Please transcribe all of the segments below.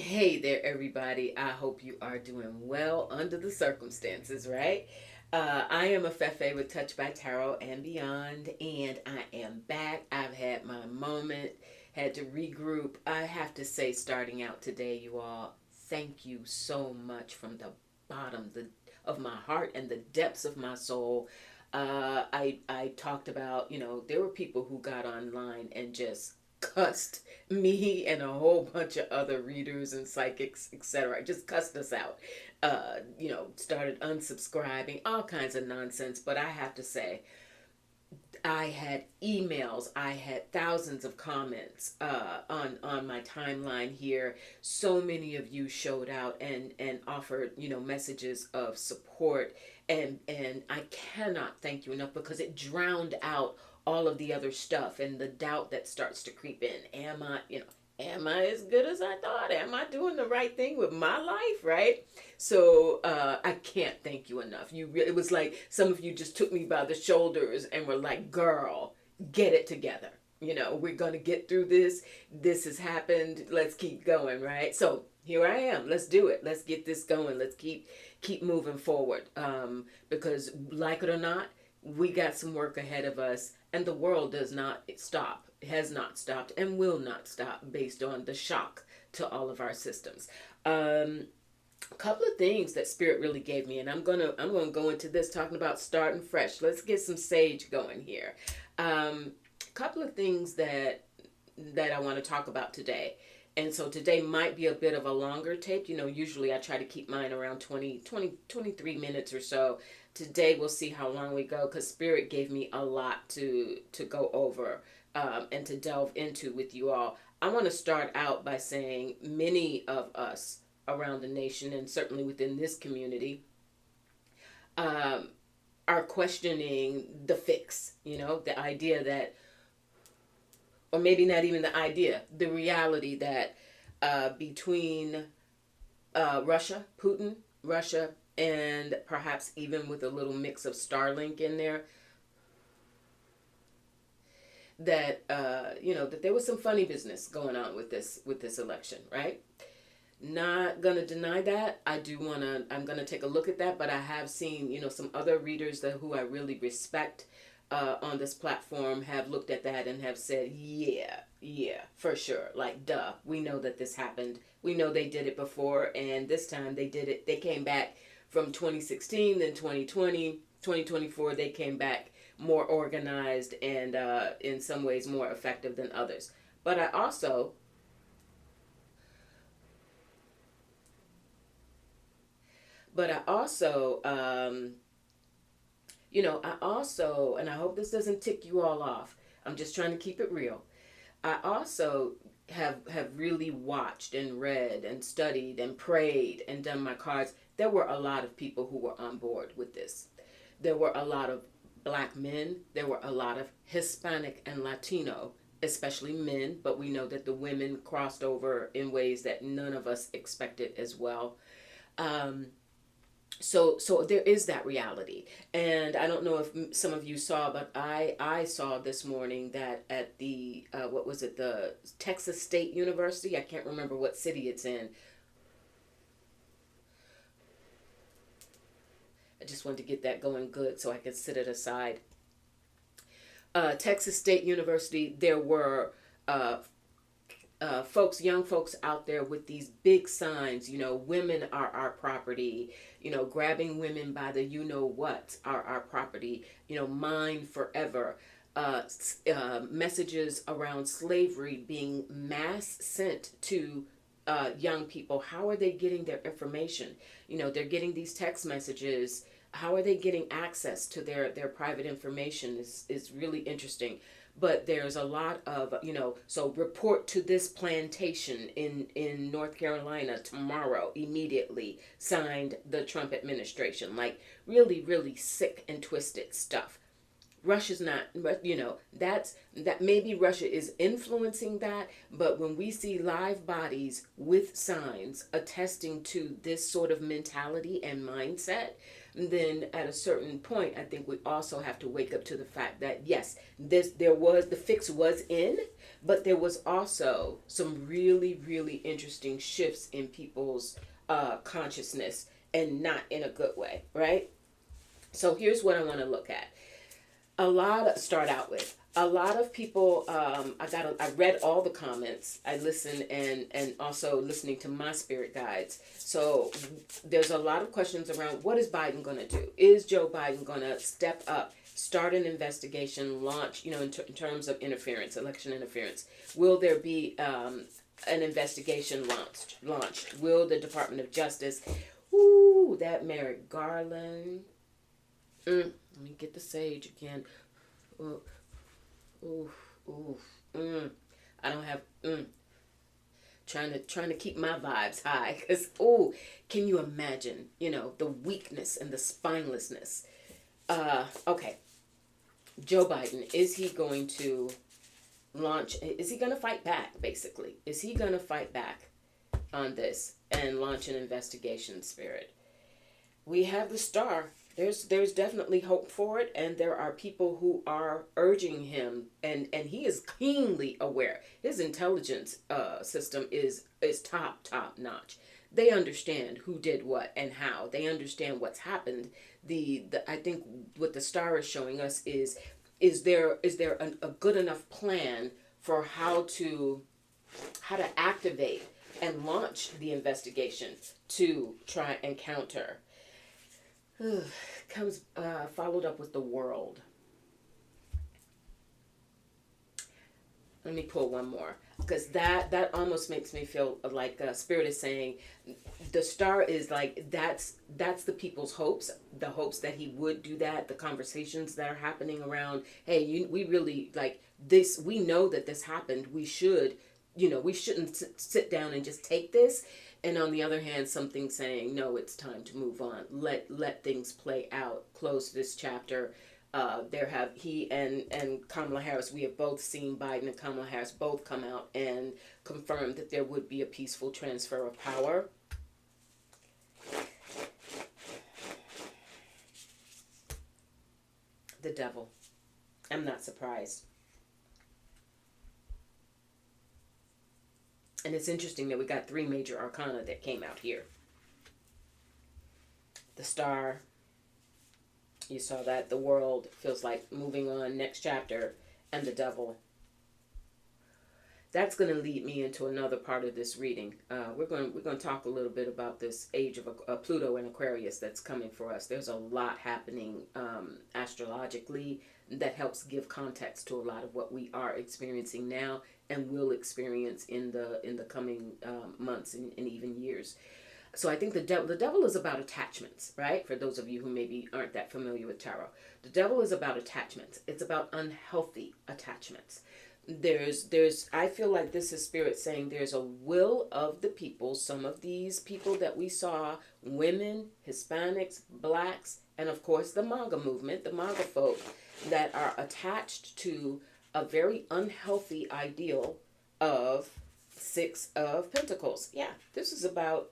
Hey there, everybody. I hope you are doing well under the circumstances, right? I am a Fefe with Touch by Tarot and Beyond, and I am back. I've had my moment, had to regroup. I have to say, starting out today, you all, thank you so much from the bottom of my heart and the depths of my soul. I talked about, there were people who got online and just cussed me and a whole bunch of other readers and psychics, etc. Just cussed us out. Started unsubscribing, all kinds of nonsense. But I have to say, I had emails, I had thousands of comments on my timeline here. So many of you showed out and offered messages of support, and I cannot thank you enough because it drowned out all of the other stuff and the doubt that starts to creep in. Am I as good as I thought? Am I doing the right thing with my life? Right? So I can't thank you enough. It was like some of you just took me by the shoulders and were like, "Girl, get it together. We're gonna get through this. This has happened. Let's keep going." Right? So here I am. Let's do it. Let's get this going. Let's keep moving forward. Because like it or not, we got some work ahead of us, and the world does not stop, has not stopped, and will not stop based on the shock to all of our systems. A couple of things that spirit really gave me, and I'm gonna go into this talking about starting fresh. Let's get some sage going here. A couple of things that I want to talk about today. And so today might be a bit of a longer tape. Usually I try to keep mine around 23 minutes or so. Today we'll see how long we go because Spirit gave me a lot to go over and to delve into with you all. I want to start out by saying many of us around the nation and certainly within this community um, are questioning the fix, the idea that, or maybe not even the idea, the reality that between Russia, and perhaps even with a little mix of Starlink in there, that that there was some funny business going on with this election, right? Not gonna deny that. I'm gonna take a look at that, but I have seen some other readers that who I really respect on this platform have looked at that and have said, yeah, for sure. Like, duh, we know that this happened. We know they did it before, and this time they did it. They came back from 2016, then 2020, 2024. They came back more organized and in some ways more effective than others. But I also, but I also, and I hope this doesn't tick you all off. I'm just trying to keep it real. I also have really watched and read and studied and prayed and done my cards. There were a lot of people who were on board with this. There were a lot of black men. There were a lot of Hispanic and Latino, especially men, but we know that the women crossed over in ways that none of us expected as well. Um, so there is that reality, and I don't know if some of you saw, but I saw this morning that at the what was it, the Texas State University, I can't remember what city it's in. I just wanted to get that going good so I could set it aside. Texas State University, there were young folks out there with these big signs, women are our property, grabbing women by the what are our property, mine forever. Messages around slavery being mass sent to young people. How are they getting their information? They're getting these text messages. How are they getting access to their private information is really interesting. But there's a lot of, so report to this plantation in North Carolina tomorrow, immediately, signed the Trump administration. Like, really, really sick and twisted stuff. Russia's not, that maybe Russia is influencing that, but when we see live bodies with signs attesting to this sort of mentality and mindset, then at a certain point, I think we also have to wake up to the fact that yes, the fix was in, but there was also some really, really interesting shifts in people's consciousness, and not in a good way, right? So here's what I want to look at. Start out with a lot of people. I read all the comments. I listened, and also listening to my spirit guides. So there's a lot of questions around what is Biden going to do? Is Joe Biden going to step up, start an investigation, launch, in terms of interference, election interference? Will there be an investigation launched? Will the Department of Justice, that Merrick Garland, let me get the sage again. Ooh, ooh, ooh, I don't have. Trying to keep my vibes high, because can you imagine? The weakness and the spinelessness. Okay. Joe Biden, is he going to launch? Is he going to fight back? Basically, is he going to fight back on this and launch an investigation? Spirit. We have the star. There's definitely hope for it, and there are people who are urging him, and he is keenly aware. His intelligence system is top notch. They understand who did what and how. They understand what's happened. I think what the star is showing us is there a good enough plan for how to activate and launch the investigation to try and counter. Comes followed up with the world. Let me pull one more, because that almost makes me feel like Spirit is saying the star is like that's the people's hopes, the hopes that he would do that, the conversations that are happening around. Hey, we really like this. We know that this happened. We should, we shouldn't sit down and just take this. And on the other hand, something saying, no, it's time to move on. Let things play out. Close this chapter. He and Kamala Harris, we have both seen Biden and Kamala Harris both come out and confirm that there would be a peaceful transfer of power. The devil. I'm not surprised. And it's interesting that we got 3 major arcana that came out here. The star, you saw that. The world feels like moving on, next chapter, and the devil. That's going to lead me into another part of this reading. We're going to talk a little bit about this age of Pluto and Aquarius that's coming for us. There's a lot happening astrologically that helps give context to a lot of what we are experiencing now and will experience in the coming months and even years. So I think the devil is about attachments, right? For those of you who maybe aren't that familiar with tarot, the devil is about attachments. It's about unhealthy attachments. I feel like this is Spirit saying there's a will of the people. Some of these people that we saw, women, Hispanics, blacks, and of course the MAGA movement, the MAGA folk, that are attached to a very unhealthy ideal of 6 of Pentacles. Yeah, this is about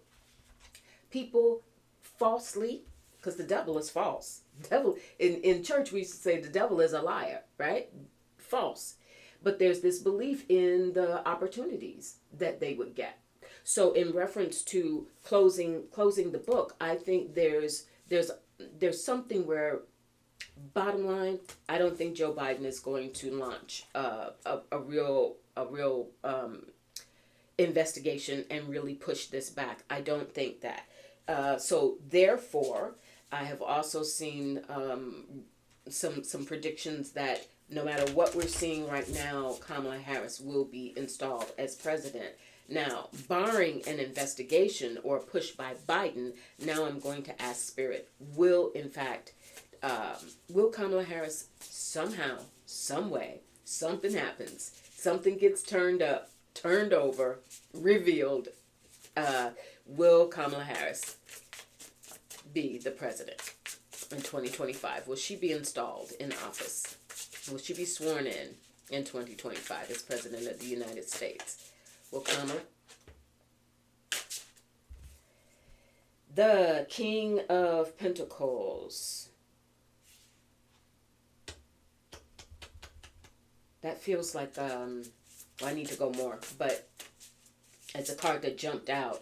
people falsely, because the devil is false. Devil in church we used to say the devil is a liar, right? False. But there's this belief in the opportunities that they would get. So in reference to closing the book, I think there's something where, bottom line, I don't think Joe Biden is going to launch a real investigation and really push this back. I don't think that. So therefore, I have also seen some predictions that no matter what we're seeing right now, Kamala Harris will be installed as president. Now, barring an investigation or push by Biden, now I'm going to ask Spirit, will Kamala Harris somehow, some way, something happens, something gets turned over, revealed, will Kamala Harris be the president in 2025? Will she be installed in office? Will she be sworn in 2025 as president of the United States? Will Kamala? The King of Pentacles. That feels like, well, I need to go more, but it's a card that jumped out.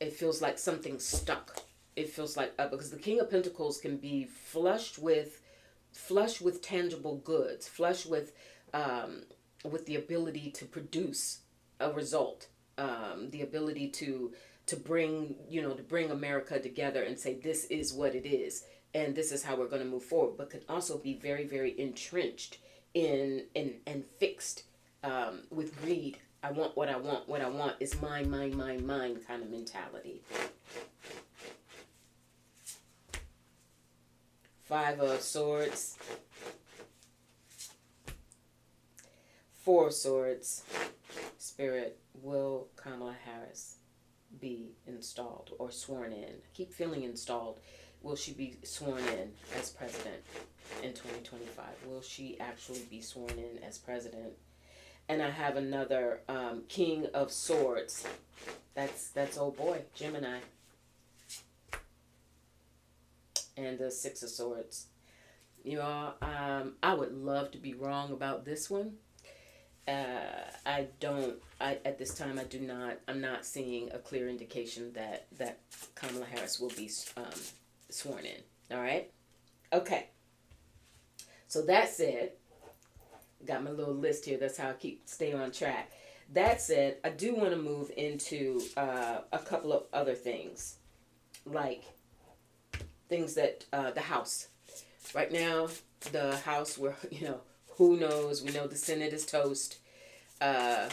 It feels like something stuck. It feels like, because the King of Pentacles can be flush with tangible goods, flush with the ability to produce a result, the ability to bring, to bring America together and say, this is what it is, and this is how we're going to move forward, but could also be very, very entrenched in and fixed with greed. I want what I want. What I want is mine, mine, mine, mine kind of mentality. 5 of Swords. 4 of Swords. Spirit, will Kamala Harris be installed or sworn in? I keep feeling installed. Will she be sworn in as president in 2025? Will she actually be sworn in as president? And I have another King of Swords. That's old boy, Gemini. And the 6 of Swords. You all, I would love to be wrong about this one. At this time, I'm not seeing a clear indication that Kamala Harris will be sworn in. All right? Okay. So that said, got my little list here. That's how I stay on track. That said, I do want to move into a couple of other things, like things that the House. Right now, the House, where who knows? We know the Senate is toast, but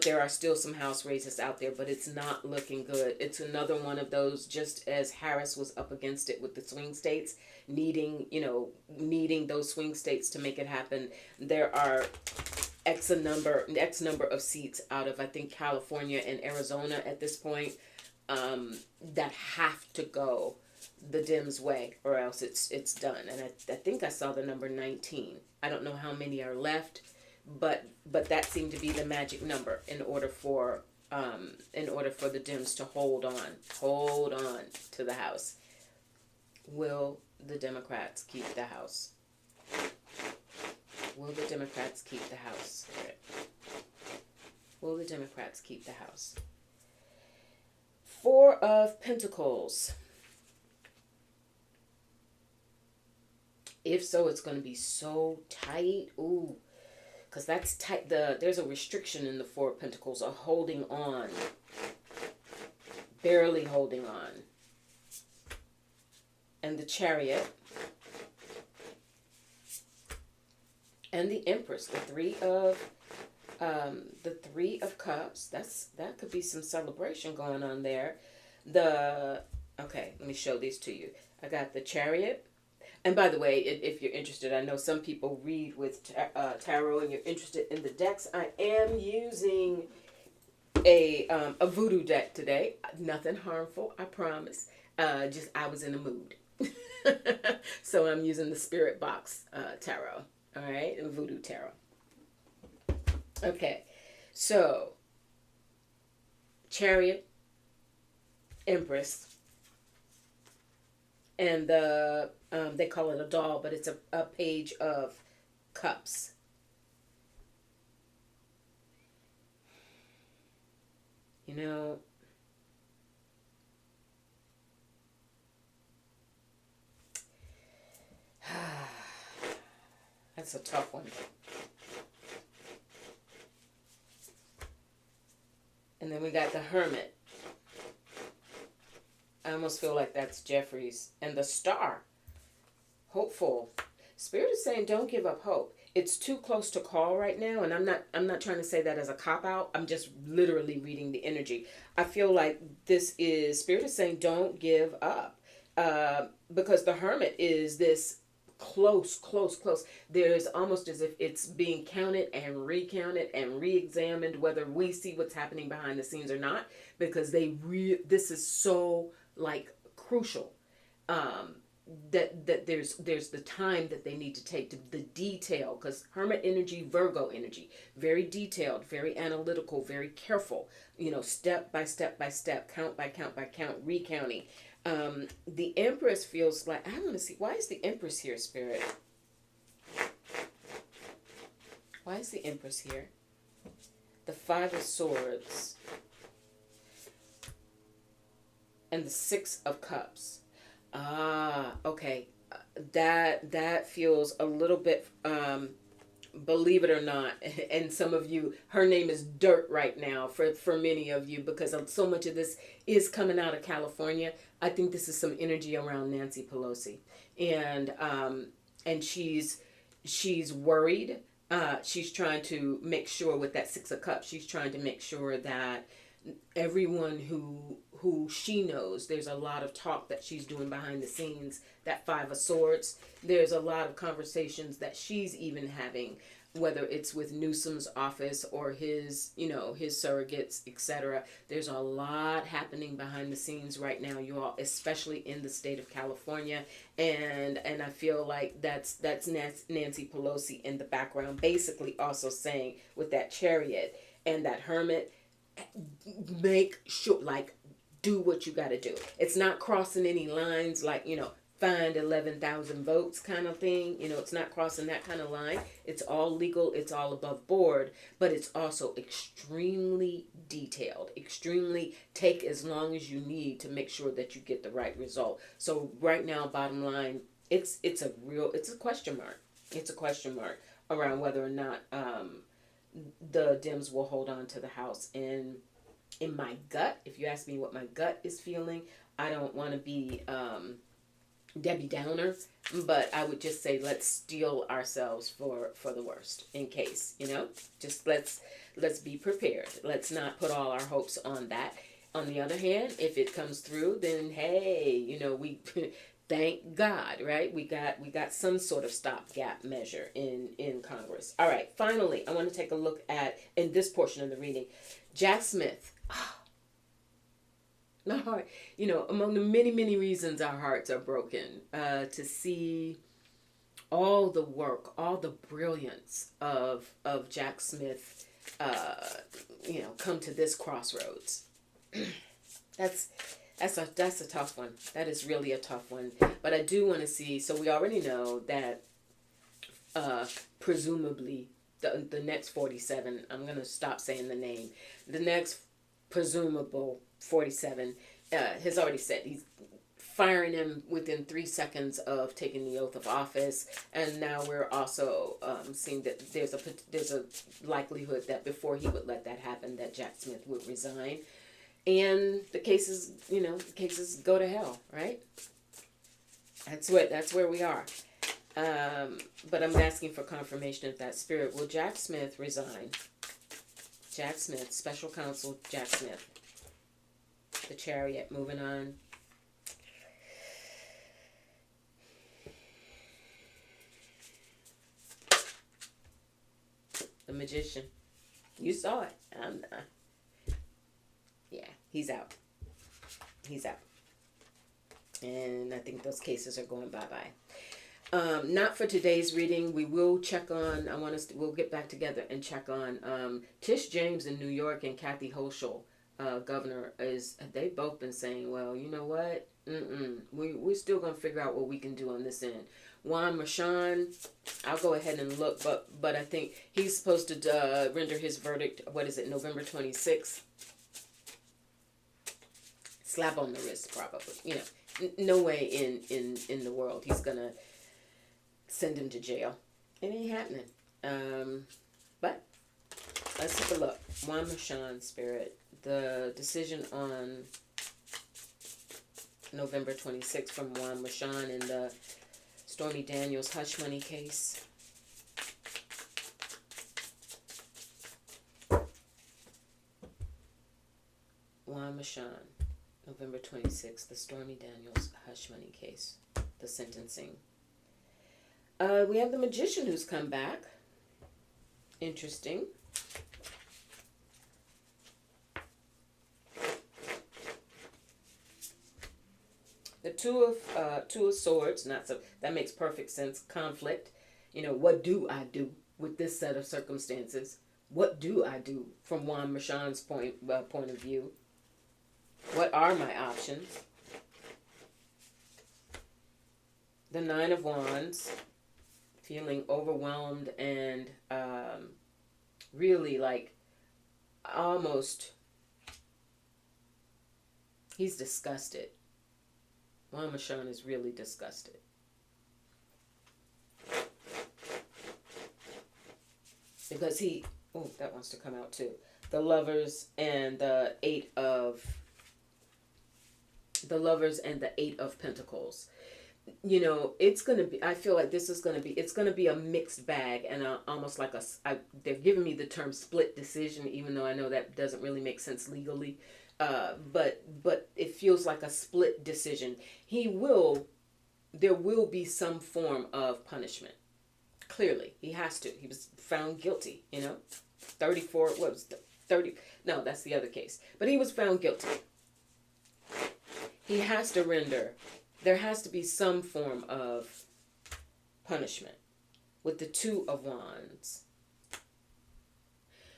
there are still some House races out there. But it's not looking good. It's another one of those. Just as Harris was up against it with the swing states, needing those swing states to make it happen. There are X number of seats out of, I think, California and Arizona at this point, that have to go the Dems' way, or else it's done. And I think I saw the number 19. I don't know how many are left, but that seemed to be the magic number in order for the Dems to hold on to the House. Will the Democrats keep the House? Will the Democrats keep the House? Will the Democrats keep the House? 4 of Pentacles. If so, it's going to be so tight. Ooh, because that's tight. There's a restriction in the 4 of Pentacles, a holding on, barely holding on. And the Chariot. And the Empress, the 3 of Cups. That could be some celebration going on there. Okay, let me show these to you. I got the Chariot. And by the way, if you're interested, I know some people read with tarot and you're interested in the decks. I am using a voodoo deck today. Nothing harmful, I promise. Just I was in a mood. So I'm using the Spirit Box tarot. All right, and voodoo tarot. Okay, so Chariot, Empress, and they call it a doll, but it's a page of cups. That's a tough one. And then we got the Hermit. I almost feel like that's Jeffries. And the Star. Hopeful. Spirit is saying don't give up hope. It's too close to call right now, and I'm not trying to say that as a cop-out. I'm just literally reading the energy. I feel like Spirit is saying don't give up. Because the Hermit is this close. There's almost as if it's being counted and recounted and re-examined, whether we see what's happening behind the scenes or not, because this is so crucial. that there's the time that they need to take to the detail, because Hermit energy, Virgo energy, very detailed, very analytical, very careful, step by step by step, count by count by count, recounting. The Empress feels like, I want to see, why is the Empress here, Spirit? Why is the Empress here? The Five of Swords and the Six of Cups. Okay. That feels a little bit, believe it or not, and some of you, her name is dirt right now for many of you, because so much of this is coming out of California. I think this is some energy around Nancy Pelosi, and she's worried. She's trying to make sure with that Six of Cups, she's trying to make sure that everyone who she knows, there's a lot of talk that she's doing behind the scenes. That Five of Swords, there's a lot of conversations that she's even having, whether it's with Newsom's office or his surrogates, etc. There's a lot happening behind the scenes right now, you all, especially in the state of California, and I feel like that's Nancy Pelosi in the background, basically also saying with that Chariot and that Hermit, make sure, like, do what you got to do. It's not crossing any lines, like, find 11,000 votes kind of thing. It's not crossing that kind of line. It's all legal. It's all above board, but it's also extremely detailed. Extremely, take as long as you need to make sure that you get the right result. So right now, bottom line, it's a question mark. It's a question mark around whether or not the Dems will hold on to the House. And in my gut, if you ask me what my gut is feeling, I don't want to be Debbie Downer, but I would just say let's steel ourselves for the worst in case, just let's be prepared. Let's not put all our hopes on that. On the other hand, if it comes through, then hey, we thank God, right? We got some sort of stopgap measure in Congress. All right, finally, I want to take a look at, in this portion of the reading, Jack Smith. My heart, among the many, many reasons our hearts are broken, to see all the work, all the brilliance of Jack Smith, come to this crossroads. That's a tough one. That is really a tough one. But I do want to see, so we already know that presumably the next 47, I'm going to stop saying the name, the next presumable 47 has already said he's firing him within 3 seconds of taking the oath of office. And now we're also seeing that there's a likelihood that before he would let that happen, that Jack Smith would resign. And the cases go to hell, right? That's where we are. But I'm asking for confirmation of that, Spirit. Will Jack Smith resign? Jack Smith, special counsel Jack Smith. The Chariot, moving on. The Magician. You saw it. Yeah, he's out. He's out. And I think those cases are going bye-bye. Not for today's reading. We will check on, we'll get back together and check on Tish James in New York and Kathy Hochul, governor, they've both been saying, well, you know what? We're still going to figure out what we can do on this end. Juan Merchan, I'll go ahead and look, but I think he's supposed to render his verdict, November 26th? Slap on the wrist, probably. No way in the world he's going to send him to jail. It ain't happening. But let's take a look. Juan Merchan, Spirit. The decision on November 26th from Juan Merchan in the Stormy Daniels hush money case. Juan Merchan, November 26th, the Stormy Daniels hush money case, the sentencing. We have the Magician who's come back. Interesting. The two of swords. Not so that makes perfect sense. Conflict. What do I do with this set of circumstances? What do I do from Juan Machan's point of view? What are my options? The Nine of Wands, feeling overwhelmed and really like almost, he's disgusted. Juan Machan is really disgusted. Because that wants to come out too. The Lovers and the Eight of Pentacles. It's going to be, I feel like this is going to be, it's going to be a mixed bag, and almost like they're giving me the term split decision, even though I know that doesn't really make sense legally. But it feels like a split decision. There will be some form of punishment. Clearly, he has to. He was found guilty, 34, what was the 30? No, that's the other case. But he was found guilty. He has to render. There has to be some form of punishment with the Two of Wands.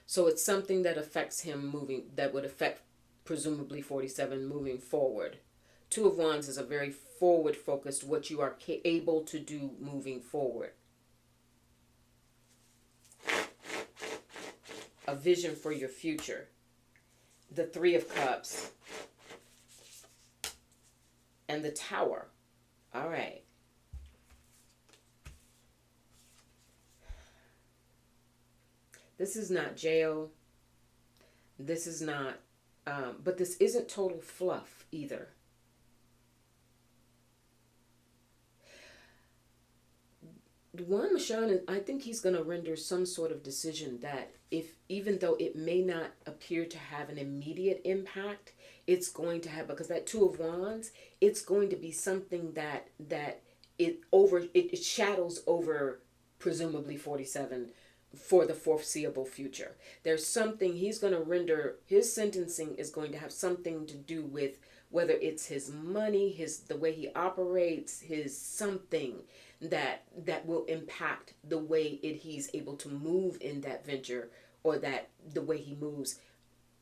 So it's something that affects him that would affect presumably 47 moving forward. Two of Wands is a very forward focused, what you are able to do moving forward. A vision for your future. The Three of Cups. And the Tower. All right. This is not jail. This is not, but this isn't total fluff either. Juan Machan, I think he's going to render some sort of decision that even though it may not appear to have an immediate impact, it's going to have, because that Two of Wands, it's going to be something that it shadows over presumably 47 for the foreseeable future. There's something he's going to render, his sentencing is going to have something to do with whether it's his money, the way he operates, his something that will impact the way he's able to move in that venture, or that the way he moves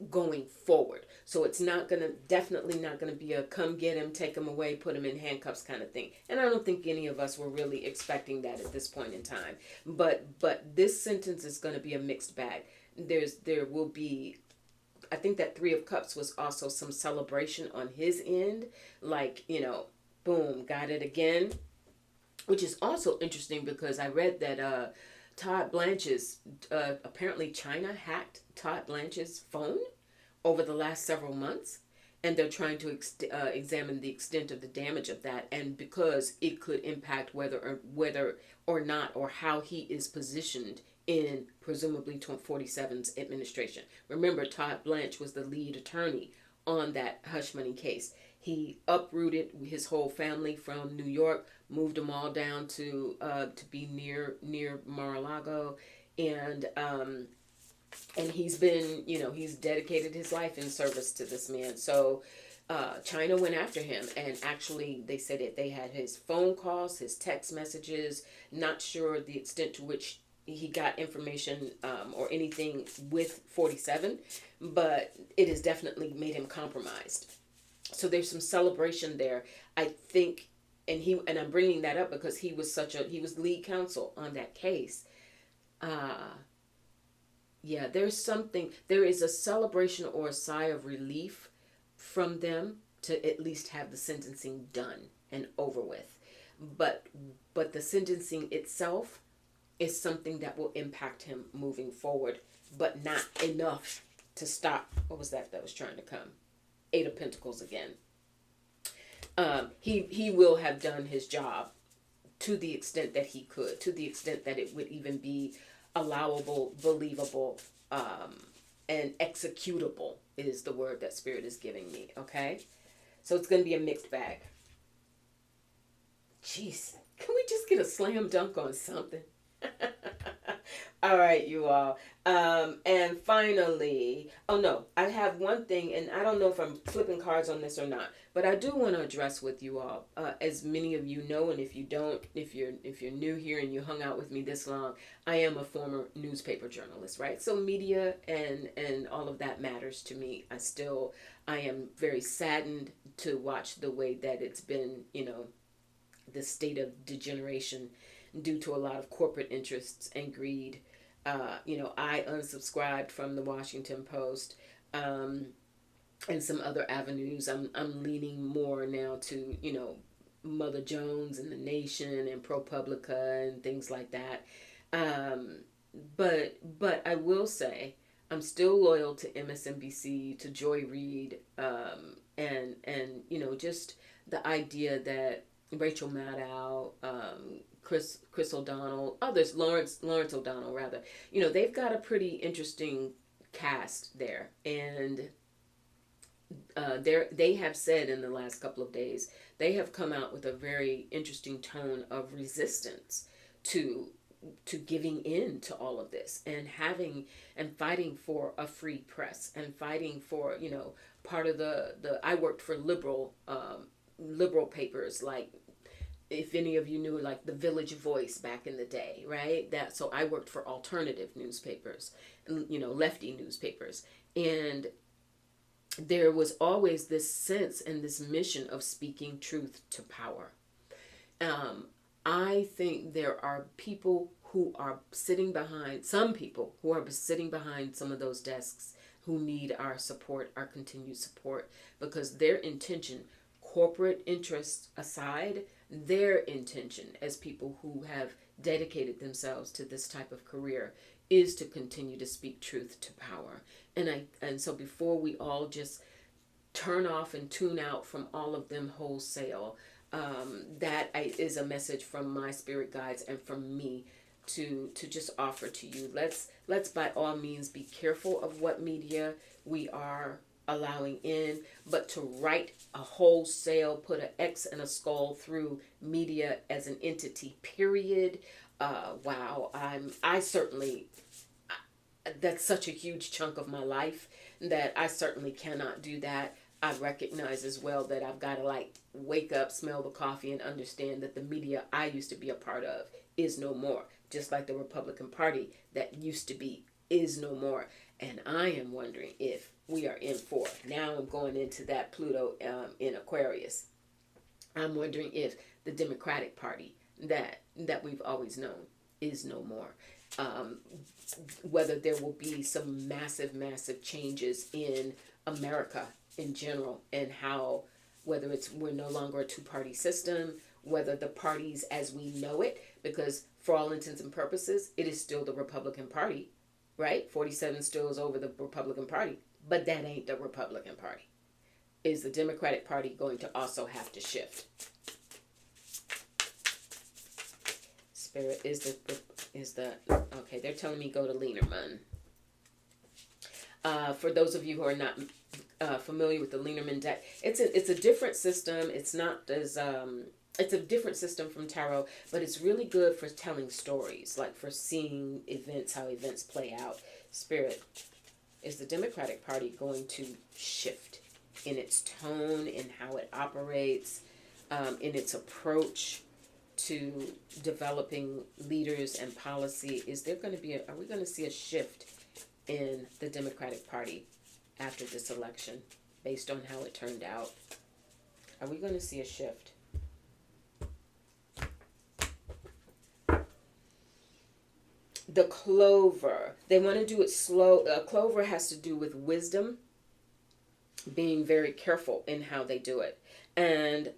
going forward. So it's definitely not going to be a come get him, take him away, put him in handcuffs kind of thing. And I don't think any of us were really expecting that at this point in time. But this sentence is going to be a mixed bag. There will be, I think that Three of Cups was also some celebration on his end, like, boom, got it again, which is also interesting because I read that Todd Blanche's, apparently China hacked Todd Blanche's phone over the last several months, and they're trying to examine the extent of the damage of that, and because it could impact whether or not, or how he is positioned in presumably 47's administration. Remember, Todd Blanche was the lead attorney on that hush money case. He uprooted his whole family from New York, moved them all down to be near Mar-a-Lago, and he's been, he's dedicated his life in service to this man. So China went after him, and actually they said that they had his phone calls, his text messages. Not sure the extent to which he got information or anything with 47, but it has definitely made him compromised. So there's some celebration there, I think, and I'm bringing that up because he was lead counsel on that case. Yeah, there is a celebration or a sigh of relief from them to at least have the sentencing done and over with. But the sentencing itself is something that will impact him moving forward, but not enough to stop. What was that was trying to come? Eight of Pentacles again. He will have done his job to the extent that he could, to the extent that it would even be allowable, believable, and executable is the word that Spirit is giving me, okay? So it's going to be a mixed bag. Jeez, can we just get a slam dunk on something? All right, you all. And finally, oh no, I have one thing, and I don't know if I'm flipping cards on this or not, but I do want to address with you all. As many of you know, and if you don't, if you're new here and you hung out with me this long, I am a former newspaper journalist, right? So media and all of that matters to me. I am very saddened to watch the way that it's been, the state of degeneration due to a lot of corporate interests and greed. I unsubscribed from the Washington Post, and some other avenues. I'm leaning more now to, Mother Jones and the Nation and ProPublica and things like that. Um, but I will say I'm still loyal to MSNBC, to Joy Reid, and just the idea that Rachel Maddow, Chris O'Donnell, others, Lawrence O'Donnell rather, they've got a pretty interesting cast there, and they have said in the last couple of days they have come out with a very interesting tone of resistance to giving in to all of this, and having and fighting for a free press, and fighting for, part of the I worked for liberal papers, like, if any of you knew, like the Village Voice back in the day, right? That so I worked for alternative newspapers, lefty newspapers, and there was always this sense and this mission of speaking truth to power. I think there are people who are sitting behind, some people who are sitting behind some of those desks, who need our support, our continued support, because their intention, corporate interests aside, their intention as people who have dedicated themselves to this type of career is to continue to speak truth to power. And so before we all just turn off and tune out from all of them wholesale, is a message from my spirit guides and from me to just offer to you. Let's by all means be careful of what media we are allowing in, but to write a wholesale, put an X and a skull through media as an entity, period. Wow, I certainly, that's such a huge chunk of my life that I certainly cannot do that. I recognize as well that I've got to wake up, smell the coffee, and understand that the media I used to be a part of is no more. Just like the Republican Party that used to be is no more. And I am wondering if we are in for, now I'm going into that Pluto in Aquarius. I'm wondering if the Democratic Party that we've always known is no more. Whether there will be some massive changes in America in general, and how, whether we're no longer a two-party system, whether the parties as we know it, because for all intents and purposes, it is still the Republican Party, right? 47 still is over the Republican Party, but that ain't the Republican Party. Is the Democratic Party going to also have to shift? Spirit is the okay, they're telling me go to Lieberman. For those of you who are not familiar with the Lieberman deck, it's a different system. It's not as it's a different system from tarot, but it's really good for telling stories, like for seeing events, how events play out. Spirit, is the Democratic Party going to shift in its tone, in how it operates, in its approach to developing leaders and policy? Is there going to be are we going to see a shift in the Democratic Party after this election based on how it turned out? Are we going to see a shift? The Clover, they want to do it slow. Clover has to do with wisdom, being very careful in how they do it. And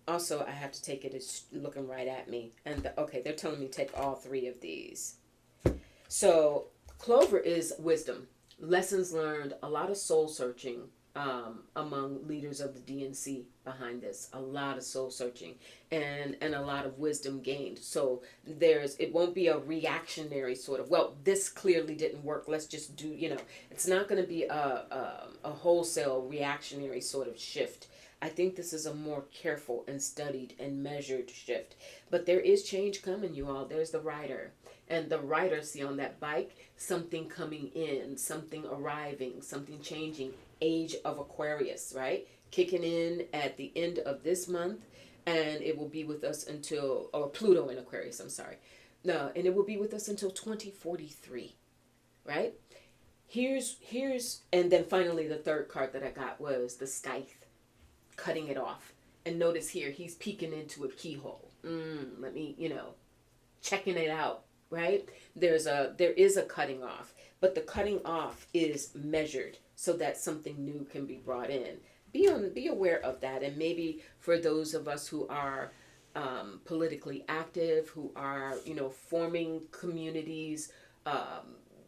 also, I have to take it as looking right at me. And okay, they're telling me take all three of these. So Clover is wisdom, lessons learned, a lot of soul searching among leaders of the DNC behind this. A lot of soul searching and a lot of wisdom gained. So it won't be a reactionary sort of, well, this clearly didn't work, let's just do, it's not going to be a wholesale reactionary sort of shift. I think this is a more careful and studied and measured shift. But there is change coming, you all. There's the rider. And the rider, see on that bike, something coming in, something arriving, something changing. Age of Aquarius, right? Kicking in at the end of this month. And it will be with us until, or Pluto in Aquarius, I'm sorry. No, and it will be with us until 2043, right? And then finally the third card that I got was the scythe, cutting it off. And notice here, he's peeking into a keyhole. Let me, checking it out, right? There is a cutting off, but the cutting off is measured so that something new can be brought in. Be aware of that. And maybe for those of us who are politically active, who are, forming communities,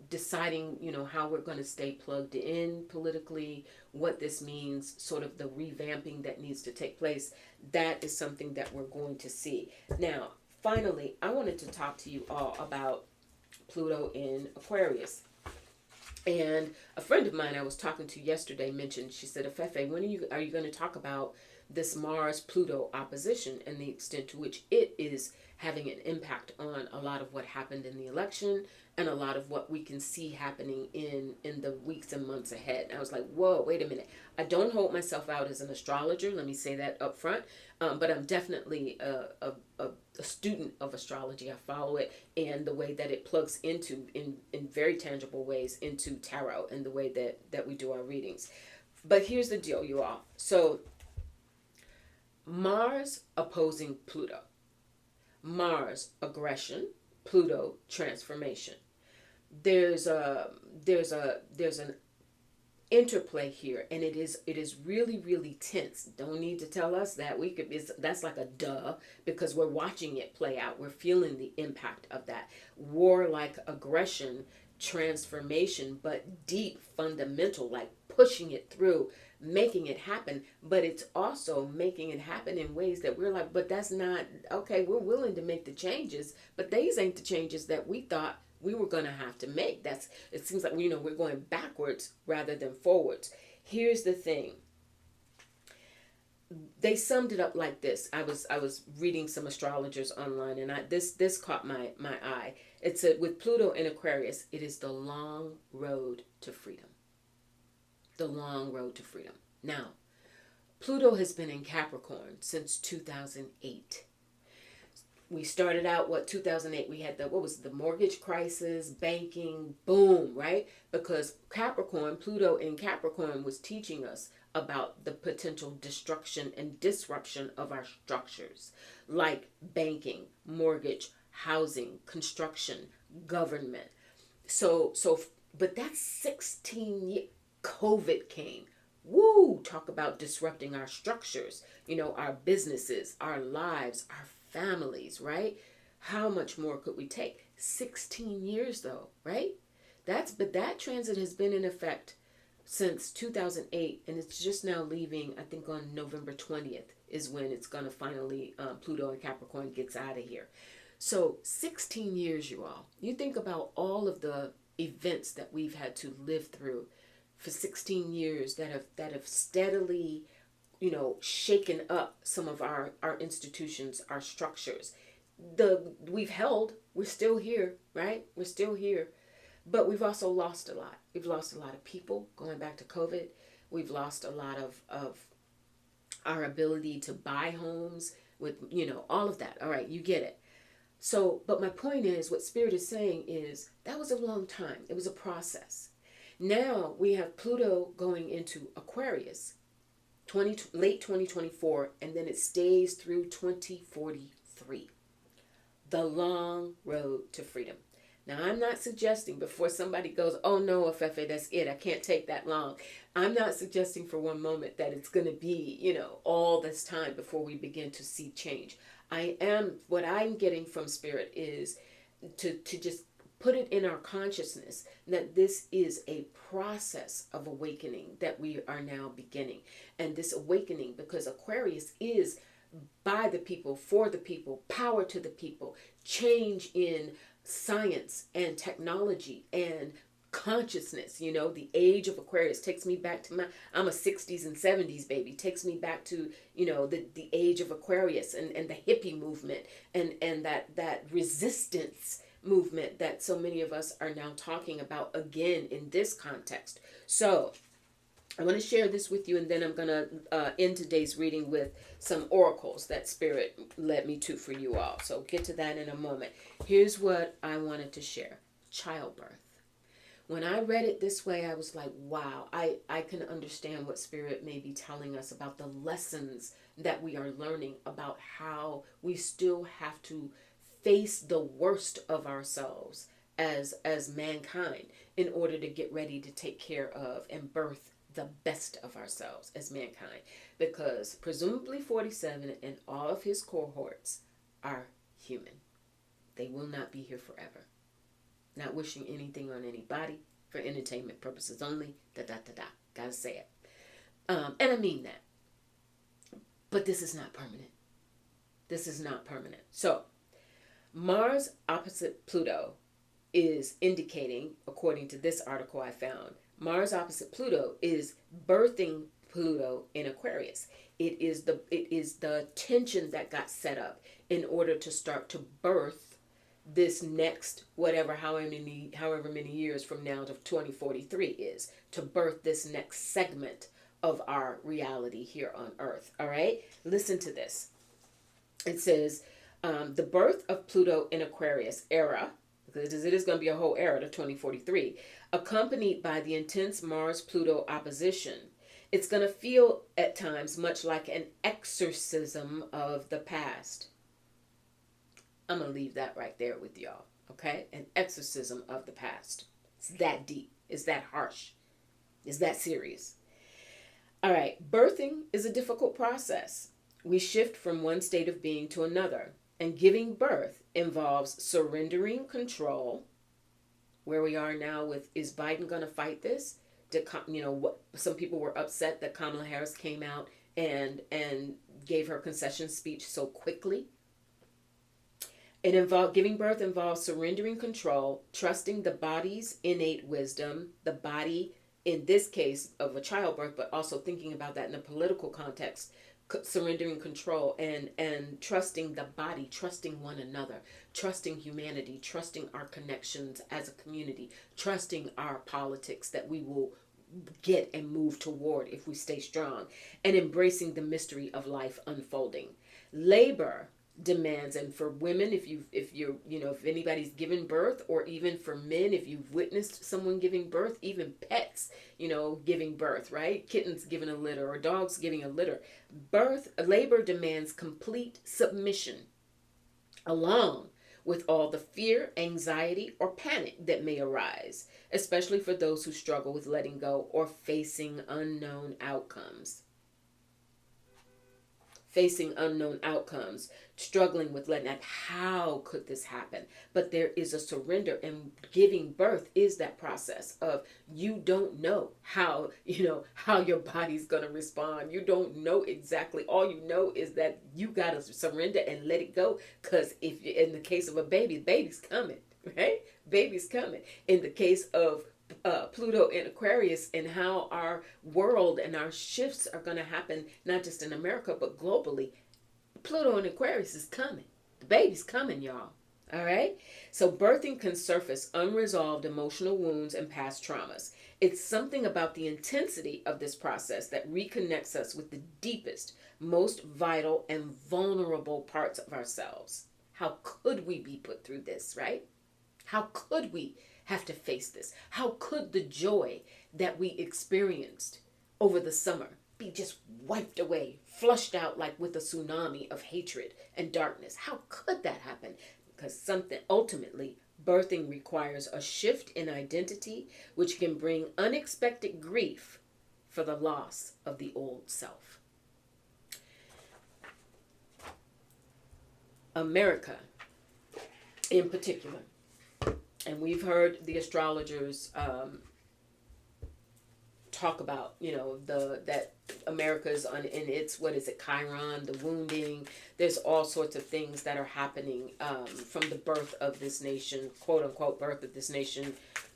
deciding, how we're going to stay plugged in politically, what this means, sort of the revamping that needs to take place, that is something that we're going to see. Now, finally, I wanted to talk to you all about Pluto in Aquarius. And a friend of mine I was talking to yesterday mentioned, she said, Afefe, when are you going to talk about this Mars-Pluto opposition and the extent to which it is having an impact on a lot of what happened in the election and a lot of what we can see happening in the weeks and months ahead. And I was like, whoa, wait a minute. I don't hold myself out as an astrologer. Let me say that up front. But I'm definitely a student of astrology. I follow it and the way that it plugs into, in very tangible ways, into tarot and the way that we do our readings. But here's the deal, you all. So Mars opposing Pluto. Mars aggression, Pluto transformation. There's an interplay here, and it is really, really tense. Don't need to tell us that. That's like a duh, because we're watching it play out. We're feeling the impact of that warlike aggression, transformation, but deep, fundamental, like pushing it through, making it happen. But it's also making it happen in ways that we're like, but that's not okay. We're willing to make the changes, but these ain't the changes that we thought we were going to have to make. It seems like, we're going backwards rather than forwards. Here's the thing. They summed it up like this. I was reading some astrologers online, and this caught my eye. It said, with Pluto in Aquarius, it is the long road to freedom. The long road to freedom. Now, Pluto has been in Capricorn since 2008. We started out, 2008, we had the mortgage crisis, banking, boom, right? Because Pluto in Capricorn was teaching us about the potential destruction and disruption of our structures, like banking, mortgage, housing, construction, government. But that's 16 years. COVID came. Woo! Talk about disrupting our structures, our businesses, our lives, our families, right? How much more could we take? 16 years though, right? But that transit has been in effect since 2008, and it's just now leaving, I think on November 20th is when it's going to finally, Pluto and Capricorn gets out of here. So 16 years, you all. You think about all of the events that we've had to live through for 16 years that have steadily, shaken up some of our institutions, our structures. We're still here, right? We're still here. But we've also lost a lot. We've lost a lot of people going back to COVID. We've lost a lot of our ability to buy homes with, all of that. All right, you get it. So, but my point is, what Spirit is saying is that was a long time. It was a process. Now we have Pluto going into Aquarius, late 2024, and then it stays through 2043. The long road to freedom. Now, I'm not suggesting, before somebody goes, oh no, Afefe, that's it, I can't take that long. I'm not suggesting for one moment that it's going to be, all this time before we begin to see change. What I'm getting from Spirit is to just put it in our consciousness that this is a process of awakening that we are now beginning. And this awakening, because Aquarius is by the people, for the people, power to the people, change in science and technology and consciousness. You know, the age of Aquarius takes me back to I'm a 60s and 70s baby, takes me back to, you know, the age of Aquarius and the hippie movement and that resistance movement that so many of us are now talking about again in this context. So I want to share this with you, and then I'm going to end today's reading with some oracles that Spirit led me to for you all. So get to that in a moment. Here's what I wanted to share. Childbirth. When I read it this way, I was like, wow, I can understand what Spirit may be telling us about the lessons that we are learning about how we still have to face the worst of ourselves as mankind in order to get ready to take care of and birth the best of ourselves as mankind, because presumably 47 and all of his cohorts are human. They will not be here forever. Not wishing anything on anybody, for entertainment purposes only. Gotta say it. And I mean that. But this is not permanent. This is not permanent. So Mars opposite Pluto is indicating, according to this article I found, Mars opposite Pluto is birthing Pluto in Aquarius. It is the tension that got set up in order to start to birth this next however many years from now to 2043 is, to birth this next segment of our reality here on Earth. All right, listen to this. It says the birth of Pluto in Aquarius era, because it is going to be a whole era to 2043, accompanied by the intense Mars-Pluto opposition. It's going to feel at times much like an exorcism of the past. I'm going to leave that right there with y'all, okay? An exorcism of the past. It's that deep. It's that harsh. It's that serious. All right, birthing is a difficult process. We shift from one state of being to another, and giving birth involves surrendering control. Where we are now with, is Biden going to fight this? Some people were upset that Kamala Harris came out and gave her concession speech so quickly. Giving birth involves surrendering control, trusting the body's innate wisdom, the body in this case of a childbirth, but also thinking about that in a political context, surrendering control and trusting the body, trusting one another, trusting humanity, trusting our connections as a community, trusting our politics that we will get and move toward if we stay strong, and embracing the mystery of life unfolding. Labor demands, and for women, if anybody's given birth, or even for men, if you've witnessed someone giving birth, even pets, giving birth, right? Kittens giving a litter or dogs giving a litter. Labor demands complete submission, along with all the fear, anxiety, or panic that may arise, especially for those who struggle with letting go or facing unknown outcomes. Struggling with letting out. How could this happen? But there is a surrender, and giving birth is that process of, you don't know how your body's going to respond. You don't know exactly. All you know is that you got to surrender and let it go, because if in the case of a baby's coming, right? Baby's coming. In the case of Pluto in Aquarius, and how our world and our shifts are going to happen, not just in America, but globally. Pluto in Aquarius is coming. The baby's coming, y'all. All right? So birthing can surface unresolved emotional wounds and past traumas. It's something about the intensity of this process that reconnects us with the deepest, most vital, and vulnerable parts of ourselves. How could we be put through this, right? How could we have to face this? How could the joy that we experienced over the summer be just wiped away, flushed out like with a tsunami of hatred and darkness? How could that happen? Because ultimately, birthing requires a shift in identity, which can bring unexpected grief for the loss of the old self. America, in particular, and we've heard the astrologers talk about, that America's in its, Chiron, the wounding. There's all sorts of things that are happening from the birth of this nation, quote unquote, birth of this nation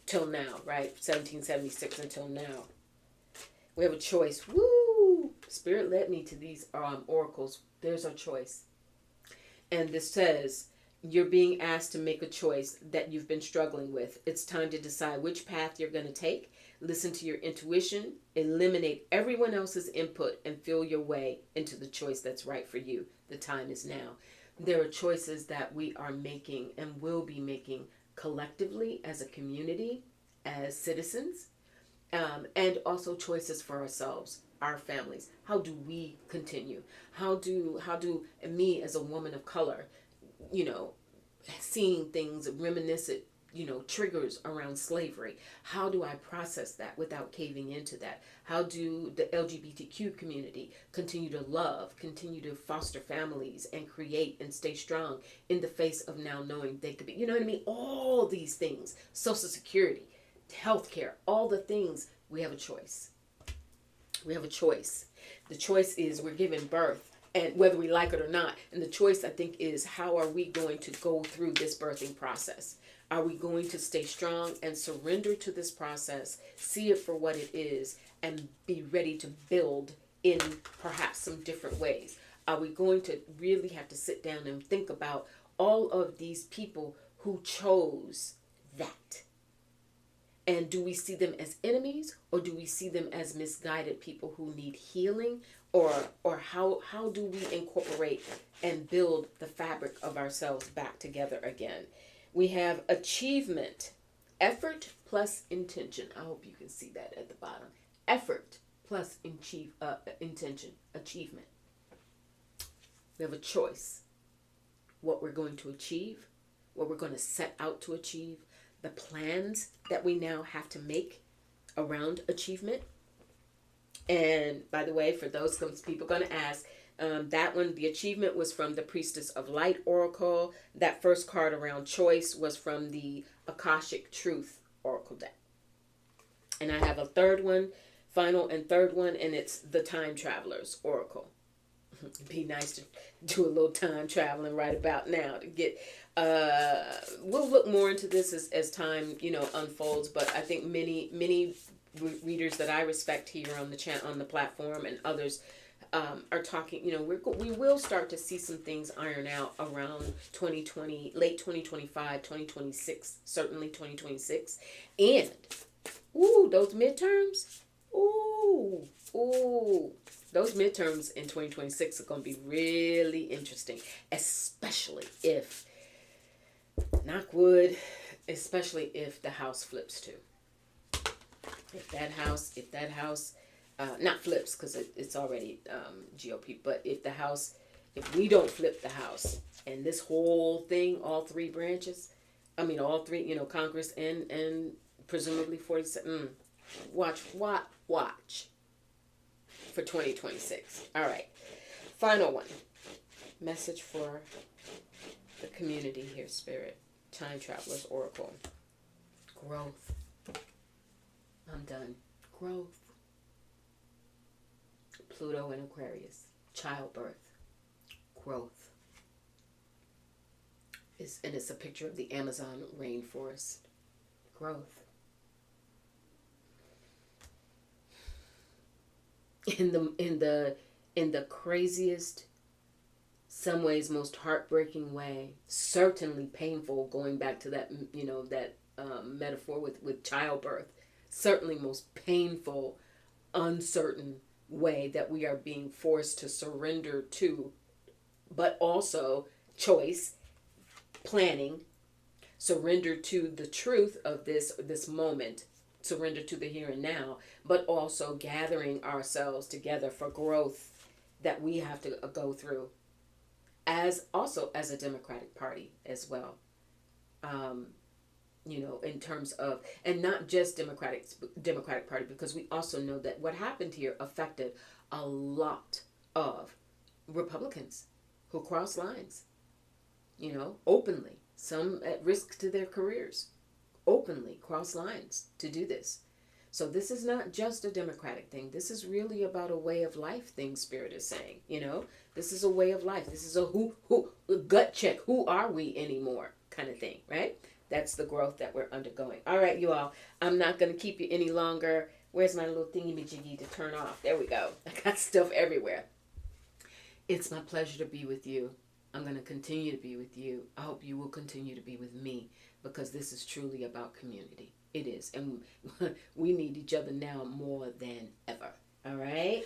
till now, right? 1776 until now. We have a choice. Woo! Spirit led me to these oracles. There's our choice. And this says, you're being asked to make a choice that you've been struggling with. It's time to decide which path you're going to take. Listen to your intuition. Eliminate everyone else's input and feel your way into the choice that's right for you. The time is now. There are choices that we are making and will be making collectively as a community, as citizens, and also choices for ourselves, our families. How do we continue? How do me as a woman of color, seeing things reminiscent, triggers around slavery, how do I process that without caving into that? How do the LGBTQ community continue to love, continue to foster families and create and stay strong in the face of now knowing they could be, what I mean? All these things, Social Security, healthcare, all the things, we have a choice. We have a choice. The choice is we're giving birth, and whether we like it or not. And the choice, I think, is how are we going to go through this birthing process? Are we going to stay strong and surrender to this process, see it for what it is, and be ready to build in perhaps some different ways? Are we going to really have to sit down and think about all of these people who chose that? And do we see them as enemies, or do we see them as misguided people who need healing? Or how do we incorporate and build the fabric of ourselves back together again? We have achievement, effort plus intention. I hope you can see that at the bottom. Effort plus intention, achievement. We have a choice. What we're going to achieve, what we're going to set out to achieve, the plans that we now have to make around achievement. And by the way, for those people going to ask, that one, the achievement was from the Priestess of Light Oracle. That first card around choice was from the Akashic Truth Oracle deck. And I have a third one, final and third one, and it's the Time Travelers Oracle. It'd be nice to do a little time traveling right about now to get, we'll look more into this as time, unfolds, but I think many readers that I respect here on the platform and others are talking, we will start to see some things iron out around 2020, late 2025, 2026, certainly 2026. And, those midterms, those midterms in 2026 are going to be really interesting, especially if, knock wood, especially if the house flips too. If that house, not flips because it's already GOP, but if we don't flip the house and this whole thing, all three branches, all three, Congress and presumably 47, watch for 2026. All right. Final one. Message for the community here, Spirit. Time Travelers Oracle. Growth. I'm done. Growth. Pluto and Aquarius. Childbirth. Growth. It's a picture of the Amazon rainforest. Growth. In the craziest, some ways most heartbreaking way, certainly painful, going back to that metaphor with childbirth, certainly most painful, uncertain way that we are being forced to surrender to, but also choice, planning, surrender to the truth of this moment, surrender to the here and now, but also gathering ourselves together for growth that we have to go through as a Democratic Party as well. In terms of, and not just Democratic Party, because we also know that what happened here affected a lot of Republicans who crossed lines, openly, some at risk to their careers, openly cross lines to do this. So this is not just a Democratic thing. This is really about a way of life thing, Spirit is saying. This is a way of life. This is a who gut check. Who are we anymore kind of thing, right? That's the growth that we're undergoing. All right, you all. I'm not going to keep you any longer. Where's my little thingy-majiggy to turn off? There we go. I got stuff everywhere. It's my pleasure to be with you. I'm going to continue to be with you. I hope you will continue to be with me, because this is truly about community. It is. And we need each other now more than ever. All right?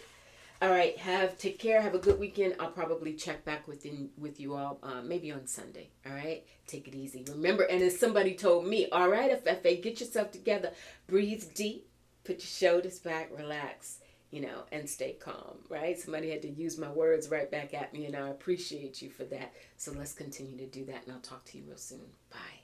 All right. Take care. Have a good weekend. I'll probably check back with you all maybe on Sunday. All right? Take it easy. Remember, and as somebody told me, all right, FFA, get yourself together. Breathe deep. Put your shoulders back. Relax. And stay calm, right? Somebody had to use my words right back at me, and I appreciate you for that. So let's continue to do that, and I'll talk to you real soon. Bye.